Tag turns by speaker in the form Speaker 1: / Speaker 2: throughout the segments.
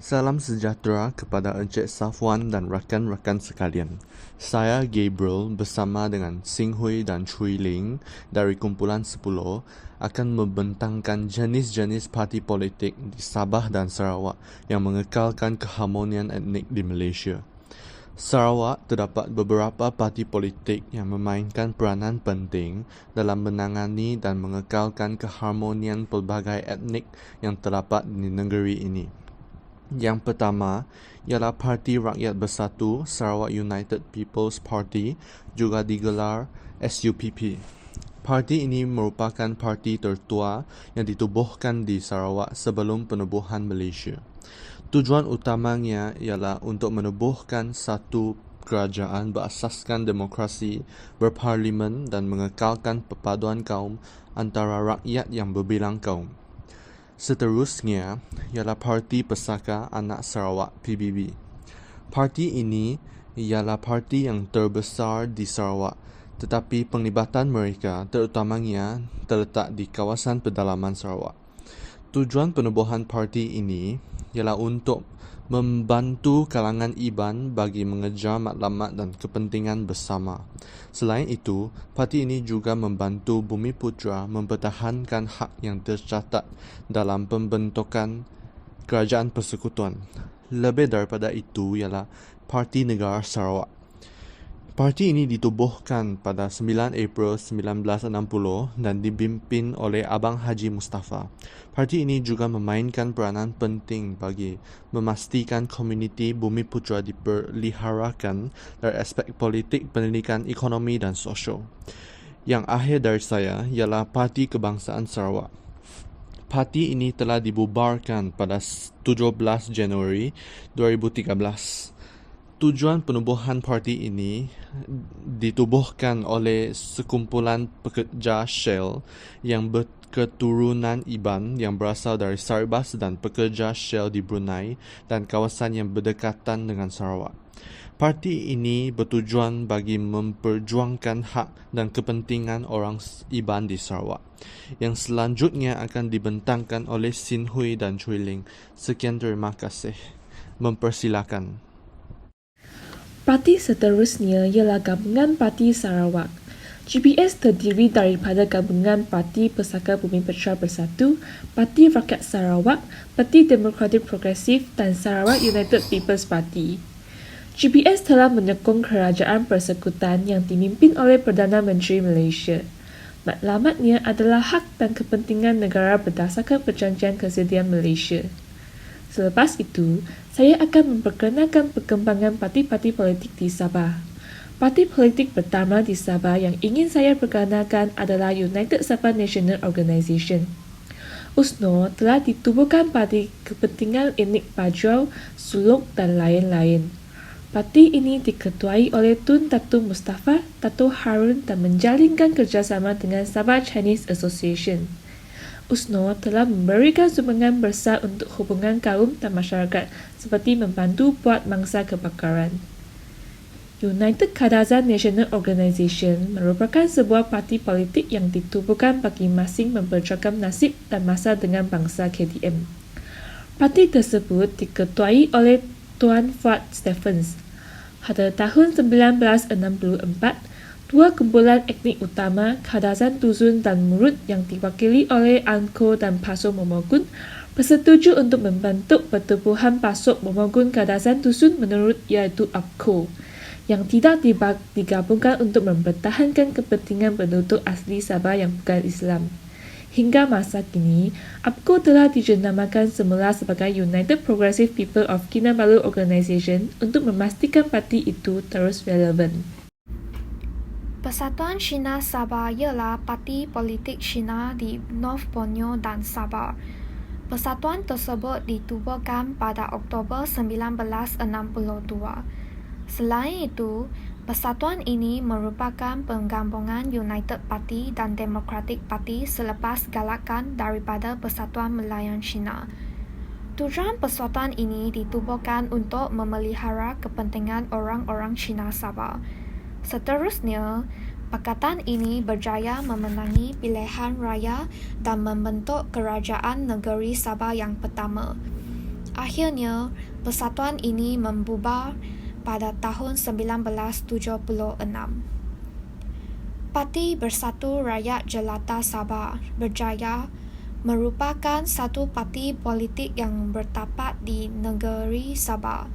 Speaker 1: Salam sejahtera kepada Encik Safwan dan rakan-rakan sekalian. Saya Gabriel bersama dengan Sing Hui dan Chui Ling dari Kumpulan 10 akan membentangkan jenis-jenis parti politik di Sabah dan Sarawak yang mengekalkan keharmonian etnik di Malaysia. Sarawak terdapat beberapa parti politik yang memainkan peranan penting dalam menangani dan mengekalkan keharmonian pelbagai etnik yang terdapat di negeri ini. Yang pertama ialah Parti Rakyat Bersatu Sarawak United People's Party, juga digelar SUPP. Parti ini merupakan parti tertua yang ditubuhkan di Sarawak sebelum penubuhan Malaysia. Tujuan utamanya ialah untuk menubuhkan satu kerajaan berasaskan demokrasi, berparlimen dan mengekalkan perpaduan kaum antara rakyat yang berbilang kaum. Seterusnya ialah Parti Pesaka Anak Sarawak PBB. Parti ini ialah parti yang terbesar di Sarawak, tetapi penglibatan mereka terutamanya terletak di kawasan pedalaman Sarawak. Tujuan penubuhan parti ini ialah untuk membantu kalangan IBAN bagi mengejar matlamat dan kepentingan bersama. Selain itu, parti ini juga membantu Bumiputra mempertahankan hak yang tercatat dalam pembentukan kerajaan persekutuan. Lebih daripada itu ialah Parti Negara Sarawak. Parti ini ditubuhkan pada 9 April 1960 dan dipimpin oleh Abang Haji Mustafa. Parti ini juga memainkan peranan penting bagi memastikan komuniti Bumiputra diperliharakan dari aspek politik, pendidikan, ekonomi dan sosial. Yang akhir dari saya ialah Parti Kebangsaan Sarawak. Parti ini telah dibubarkan pada 17 Januari 2013. Tujuan penubuhan parti ini ditubuhkan oleh sekumpulan pekerja Shell yang berketurunan IBAN yang berasal dari Saribas dan pekerja Shell di Brunei dan kawasan yang berdekatan dengan Sarawak. Parti ini bertujuan bagi memperjuangkan hak dan kepentingan orang IBAN di Sarawak, yang selanjutnya akan dibentangkan oleh Sin Hui dan Chui Ling. Sekian, terima kasih. Mempersilakan.
Speaker 2: Parti seterusnya ialah Gabungan Parti Sarawak. GPS terdiri daripada gabungan Parti Pesaka Bumiputra Bersatu, Parti Rakyat Sarawak, Parti Demokratik Progresif dan Sarawak United People's Party. GPS telah menyokong kerajaan persekutuan yang dipimpin oleh Perdana Menteri Malaysia. Matlamatnya adalah hak dan kepentingan negara berdasarkan Perjanjian Kesediaan Malaysia. Selepas itu, saya akan memperkenalkan perkembangan parti-parti politik di Sabah. Parti politik pertama di Sabah yang ingin saya perkenalkan adalah United Sabah National Organisation. USNO telah ditubuhkan Parti Kepentingan Etnik Bajuau, Suluk dan lain-lain. Parti ini diketuai oleh Tun Datu Mustafa, Dato Harun dan menjalinkan kerjasama dengan Sabah Chinese Association. USNO telah memberikan sumbangan besar untuk hubungan kaum dan masyarakat seperti membantu buat mangsa kebakaran. United Kadazan National Organisation merupakan sebuah parti politik yang ditubuhkan bagi masing memperjuangkan nasib dan masa dengan bangsa KDM. Parti tersebut diketuai oleh Tuan Fuad Stephens. Pada tahun 1964, dua kumpulan etnik utama, Kadazan Dusun dan Murut yang diwakili oleh Angko dan Pasok Momogun, bersetuju untuk membentuk Pertubuhan Pasok Momogun Kadazan Dusun menurut iaitu APCO, yang tidak digabungkan untuk mempertahankan kepentingan penduduk asli Sabah yang bukan Islam. Hingga masa kini, APCO telah dijenamakan semula sebagai United Progressive People of Kinabalu Organisation untuk memastikan parti itu terus relevan.
Speaker 3: Persatuan Cina Sabah ialah parti politik Cina di North Borneo dan Sabah. Persatuan tersebut ditubuhkan pada Oktober 1962. Selain itu, persatuan ini merupakan penggabungan United Party dan Democratic Party selepas galakan daripada Persatuan Melayan Cina. Tujuan persatuan ini ditubuhkan untuk memelihara kepentingan orang-orang Cina Sabah. Seterusnya, pakatan ini berjaya memenangi pilihan raya dan membentuk kerajaan negeri Sabah yang pertama. Akhirnya, persatuan ini membubar pada tahun 1976. Parti Bersatu Rakyat Jelata Sabah berjaya merupakan satu parti politik yang bertapak di negeri Sabah.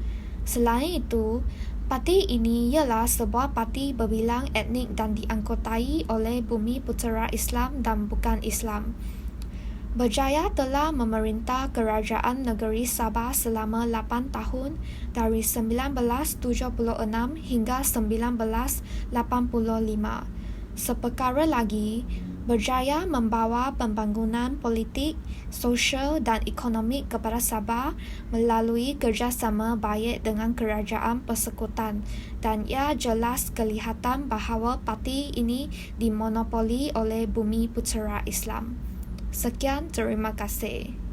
Speaker 3: Selain itu, parti ini ialah sebuah parti berbilang etnik dan dianggotai oleh bumi putera Islam dan bukan Islam. Berjaya telah memerintah kerajaan negeri Sabah selama 8 tahun dari 1976 hingga 1985. Seperkara lagi, berjaya membawa pembangunan politik, sosial dan ekonomik kepada Sabah melalui kerjasama baik dengan kerajaan persekutuan, dan ia jelas kelihatan bahawa parti ini dimonopoli oleh bumi putera Islam. Sekian, terima kasih.